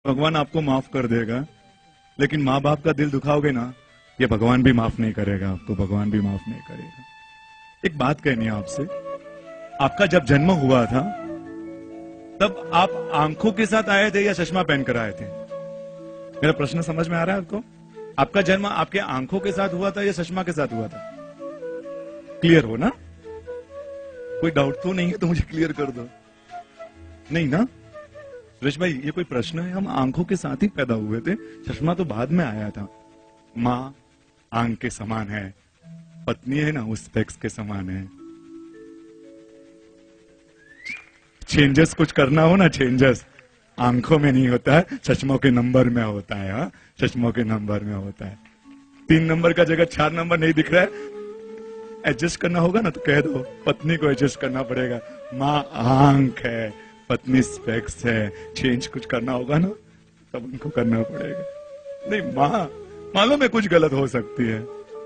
भगवान आपको माफ कर देगा, लेकिन माँ बाप का दिल दुखाओगे ना, ये भगवान भी माफ नहीं करेगा आपको, भगवान भी माफ नहीं करेगा। एक बात कहनी है आपसे, आपका जब जन्म हुआ था तब आप आंखों के साथ आए थे या चश्मा पहनकर आए थे? मेरा प्रश्न समझ में आ रहा है आपको? आपका जन्म आपके आंखों के साथ हुआ था या चश्मा के साथ हुआ था? क्लियर हो ना? कोई डाउट तो नहीं है तो मुझे क्लियर कर दो। नहीं ना सुरेश भाई, ये कोई प्रश्न है? हम आंखों के साथ ही पैदा हुए थे, चश्मा तो बाद में आया था। माँ आंख के समान है, पत्नी है ना उस स्पेक्स के समान है। चेंजेस कुछ करना हो ना, चेंजेस आंखों में नहीं होता है, चश्मों के नंबर में होता है। हाँ, चश्मों के नंबर में होता है। 3 नंबर का जगह 4 नंबर नहीं दिख रहा है, एडजस्ट करना होगा ना तो कह दो, पत्नी को एडजस्ट करना पड़ेगा। माँ आंख है, पत्नी स्पेक्स है, चेंज कुछ करना होगा ना तब उनको करना पड़ेगा। नहीं, माँ मालूम है कुछ गलत हो सकती है,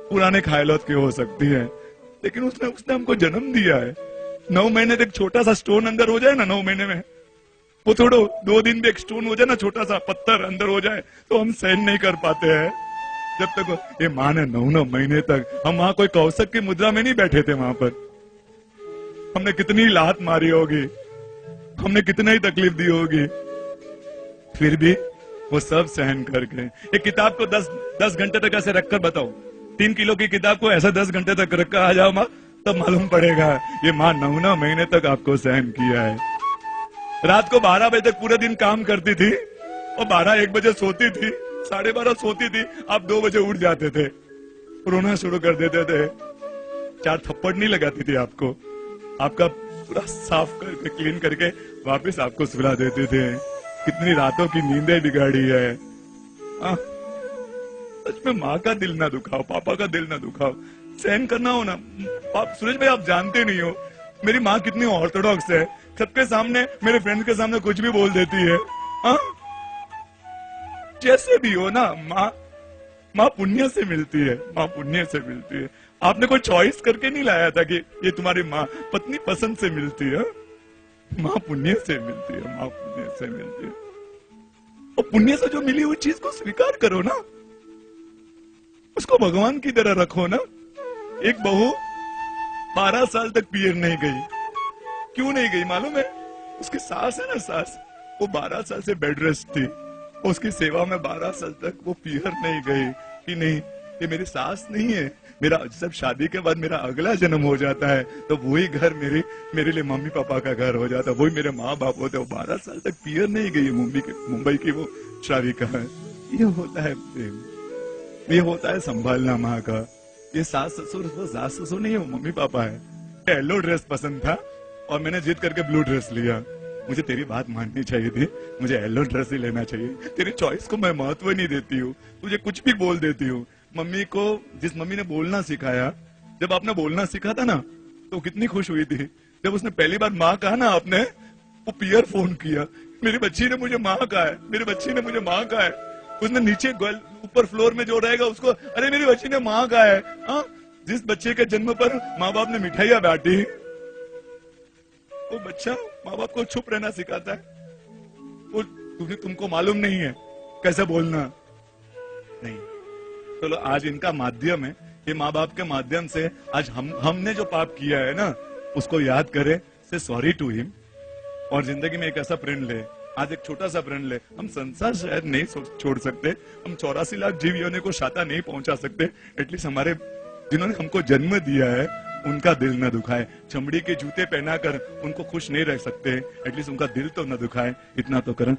पुराने ख्यालों की हो सकती है, लेकिन उसने हमको जन्म दिया है। 9 महीने तक छोटा सा स्टोन अंदर हो जाए ना, 9 महीने में वो थोड़ा 2 दिन भी एक स्टोन हो जाए ना, छोटा सा पत्थर अंदर हो जाए तो हम सहन नहीं कर पाते हैं। जब तक ये माँ ने 9 महीने तक, हम वहां कोई कौशक की मुद्रा में नहीं बैठे थे, वहां पर हमने कितनी लात मारी होगी, हमने कितना ही तकलीफ दी होगी, फिर भी वो सब सहन करके एक किताब को 10 घंटे तक ऐसे रखकर बताओ, 3 किलो की किताब को ऐसा 10 घंटे तक रखकर आ जाओ माँ, तब मालूम पड़ेगा ये माँ 9 महीने तक आपको सहन किया है। रात को 12 बजे तक पूरे दिन काम करती थी और 12-1 बजे सोती थी, 12:30 सोती थी, आप 2 बजे उठ जाते थे, रोना शुरू कर देते थे। 4 थप्पड़ नहीं लगाती थी आपको, आपका पूरा साफ करके क्लीन करके वापस आपको सुला देते थे। कितनी रातों की नींदें बिगाड़ी है। सच में माँ का दिल ना दुखाओ, पापा का दिल ना दुखाओ, सहन करना हो ना। सुरेश भाई आप जानते नहीं हो मेरी माँ कितनी ऑर्थोडॉक्स है, सबके सामने, मेरे फ्रेंड्स के सामने कुछ भी बोल देती है। जैसे भी हो ना, माँ पुण्य से मिलती है, माँ पुण्य से मिलती है। आपने कोई चॉइस करके नहीं लाया था कि ये तुम्हारी माँ पत्नी पसंद से मिलती है, माँ पुण्य से मिलती है, माँ पुण्य से मिलती है। और पुण्य से जो मिली हुई चीज को स्वीकार करो ना, उसको भगवान की तरह रखो ना। एक बहू 12 साल तक पीरियड नहीं गई, क्यों नहीं गई मालूम है? उसकी सास है ना, सास, वो 12 साल से बेड रेस्ट थी, उसकी सेवा में 12 साल तक वो पीरियड नहीं गई कि नहीं ये मेरी सास नहीं है। मेरा जब शादी के बाद मेरा अगला जन्म हो जाता है तो वही घर मेरे लिए मम्मी पापा का घर हो जाता है, वही मेरे माँ बाप होते। वो 12 साल तक पीरियड नहीं गई, मुंबई की वो श्राविका है। ये होता है प्रेम, ये होता है संभालना माँ का। ये सास ससुर नहीं है, वो मम्मी पापा है। येलो ड्रेस पसंद था और मैंने जिद करके ब्लू ड्रेस लिया। मुझे तेरी बात माननी चाहिए थी, मुझे येलो ड्रेस ही लेना चाहिए। तेरी चॉइस को मैं महत्व नहीं देती हूँ, तुझे कुछ भी बोल देती हूँ। मम्मी को, जिस मम्मी ने बोलना सिखाया, जब आपने बोलना सीखा था ना तो कितनी खुश हुई थी जब उसने पहली बार माँ कहा ना, आपने वो पियर फोन किया, मेरी बच्ची ने मुझे माँ कहा है, मेरी बच्ची ने मुझे माँ कहा है। उसने नीचे ऊपर फ्लोर में जो रहेगा उसको, अरे मेरी बच्ची ने माँ कहा है। जिस बच्चे के जन्म पर माँ बाप ने मिठाइयां बांटी, वो बच्चा माँ बाप को चुप रहना सिखाता है। वो तुमको मालूम नहीं है कैसे बोलना। नहीं, चलो आज इनका माध्यम है, ये माँ बाप के माध्यम से आज हमने जो पाप किया है ना उसको याद करे, से सॉरी टू हिम, और जिंदगी में एक ऐसा प्रण ले। आज एक छोटा सा प्रण ले। हम संसार शायद नहीं छोड़ सकते, हम 84 लाख जीव योनि को शाता नहीं पहुंचा सकते, एटलीस्ट हमारे जिन्होंने हमको जन्म दिया है उनका दिल न दुखाए। चमड़ी के जूते पहनाकर उनको खुश नहीं रह सकते, एटलीस्ट उनका दिल तो न दुखाए, इतना तो करें।